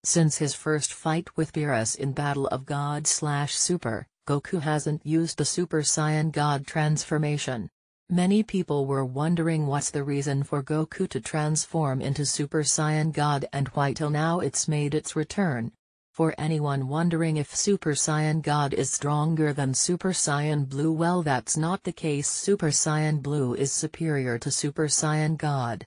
Since his first fight with Beerus in Battle of God/Super, Goku hasn't used the Super Saiyan God transformation. Many people were wondering what's the reason for Goku to transform into Super Saiyan God and why till now it's made its return. For anyone wondering if Super Saiyan God is stronger than Super Saiyan Blue, well, that's not the case. Super Saiyan Blue is superior to Super Saiyan God.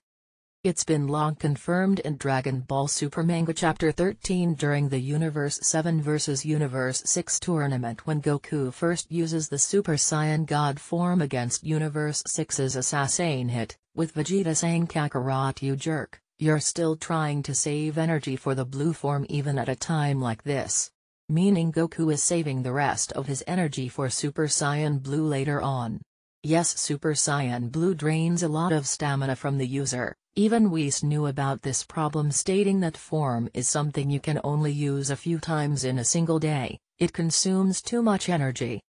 It's been long confirmed in Dragon Ball Super Manga Chapter 13 during the Universe 7 vs Universe 6 tournament when Goku first uses the Super Saiyan God form against Universe 6's assassin hit, with Vegeta saying Kakarot, you jerk, you're still trying to save energy for the blue form even at a time like this. Meaning Goku is saving the rest of his energy for Super Saiyan Blue later on. Yes, Super Saiyan Blue drains a lot of stamina from the user. Even Whis knew about this problem, stating that form is something you can only use a few times in a single day, it consumes too much energy.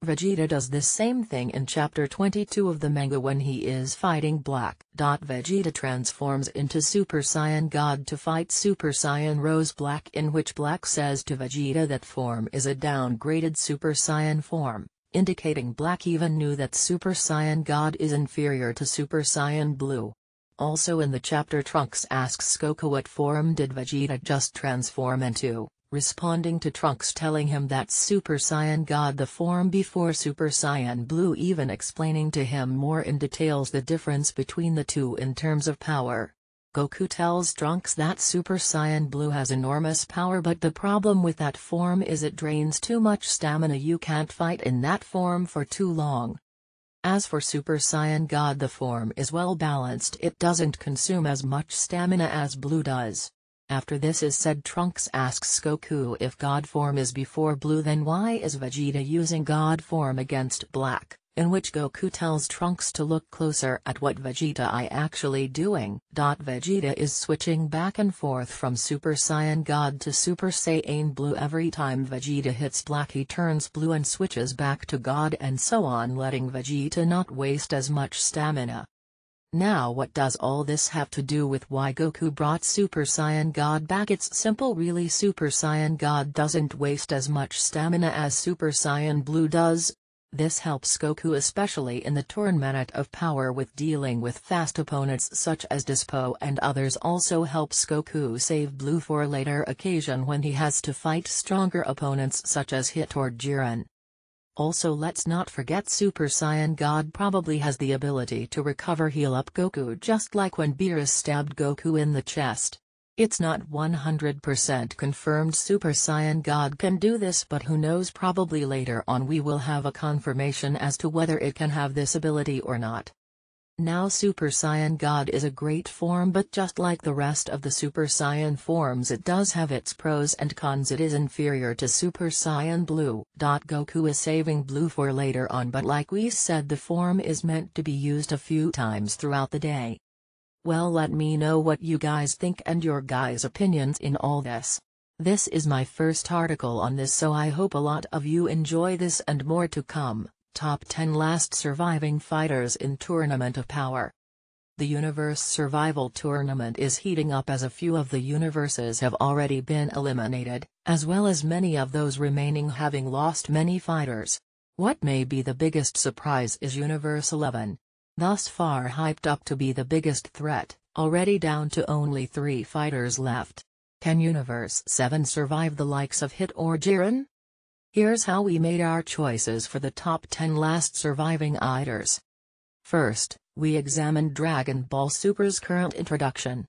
Vegeta does this same thing in Chapter 22 of the manga when he is fighting Black. Vegeta transforms into Super Saiyan God to fight Super Saiyan Rose Black, in which Black says to Vegeta that form is a downgraded Super Saiyan form, indicating Black even knew that Super Saiyan God is inferior to Super Saiyan Blue. Also in the chapter, Trunks asks Goku what form did Vegeta just transform into, responding to Trunks telling him that's Super Saiyan God, the form before Super Saiyan Blue, even explaining to him more in details the difference between the two in terms of power. Goku tells Trunks that Super Saiyan Blue has enormous power, but the problem with that form is it drains too much stamina. You can't fight in that form for too long. As for Super Saiyan God, the form is well balanced, it doesn't consume as much stamina as Blue does. After this is said, Trunks asks Goku if God form is before Blue, then why is Vegeta using God form against Black, in which Goku tells Trunks to look closer at what Vegeta is actually doing. Vegeta is switching back and forth from Super Saiyan God to Super Saiyan Blue. Every time Vegeta hits Black he turns blue and switches back to God, and so on, letting Vegeta not waste as much stamina. Now what does all this have to do with why Goku brought Super Saiyan God back? It's simple really. Super Saiyan God doesn't waste as much stamina as Super Saiyan Blue does. This helps Goku especially in the tournament of power with dealing with fast opponents such as Dispo and others. Also helps Goku save Blue for later occasion when he has to fight stronger opponents such as Hit or Jiren. Also let's not forget Super Saiyan God probably has the ability to recover heal up Goku, just like when Beerus stabbed Goku in the chest. It's not 100% confirmed Super Saiyan God can do this, but who knows, probably later on we will have a confirmation as to whether it can have this ability or not. Now Super Saiyan God is a great form, but just like the rest of the Super Saiyan forms it does have its pros and cons. It is inferior to Super Saiyan Blue. Goku is saving Blue for later on, but like we said, the form is meant to be used a few times throughout the day. Well, let me know what you guys think and your guys' opinions in all this. This is my first article on this, so I hope a lot of you enjoy this and more to come. Top 10 Last Surviving Fighters in Tournament of Power. The Universe Survival Tournament is heating up as a few of the universes have already been eliminated, as well as many of those remaining having lost many fighters. What may be the biggest surprise is Universe 11. Thus far hyped up to be the biggest threat, already down to only 3 fighters left. Can Universe 7 survive the likes of Hit or Jiren? Here's how we made our choices for the top 10 last surviving fighters. First, we examined Dragon Ball Super's current introduction.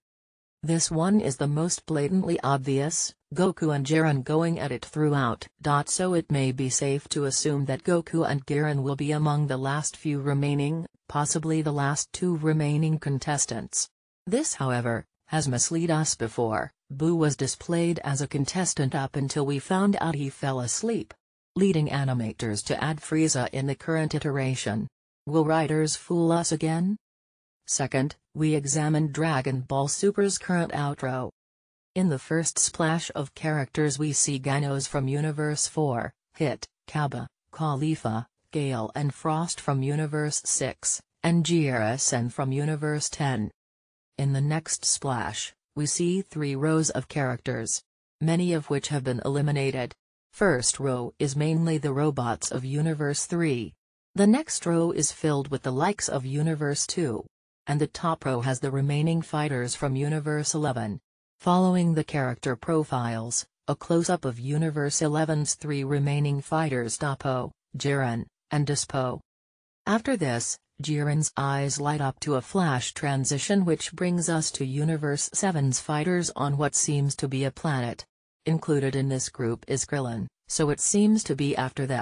This one is the most blatantly obvious, Goku and Jiren going at it throughout. So it may be safe to assume that Goku and Jiren will be among the last few remaining, possibly the last 2 remaining contestants. This, however, has misled us before. Boo was displayed as a contestant up until we found out he fell asleep, leading animators to add Frieza in the current iteration. Will writers fool us again? Second, we examined Dragon Ball Super's current outro. In the first splash of characters we see Ganos from Universe 4, Hit, Kaba, Khalifa, Gale and Frost from Universe 6, and GRSN from Universe 10. In the next splash, we see 3 rows of characters. many of which have been eliminated. First row is mainly the robots of Universe 3. The next row is filled with the likes of Universe 2. And the top row has the remaining fighters from Universe 11. Following the character profiles, a close-up of Universe 11's 3 remaining fighters: Dappo, Jiren, and Dispo. After this, Jiren's eyes light up to a flash transition which brings us to Universe 7's fighters on what seems to be a planet. Included in this group is Krillin, so it seems to be after the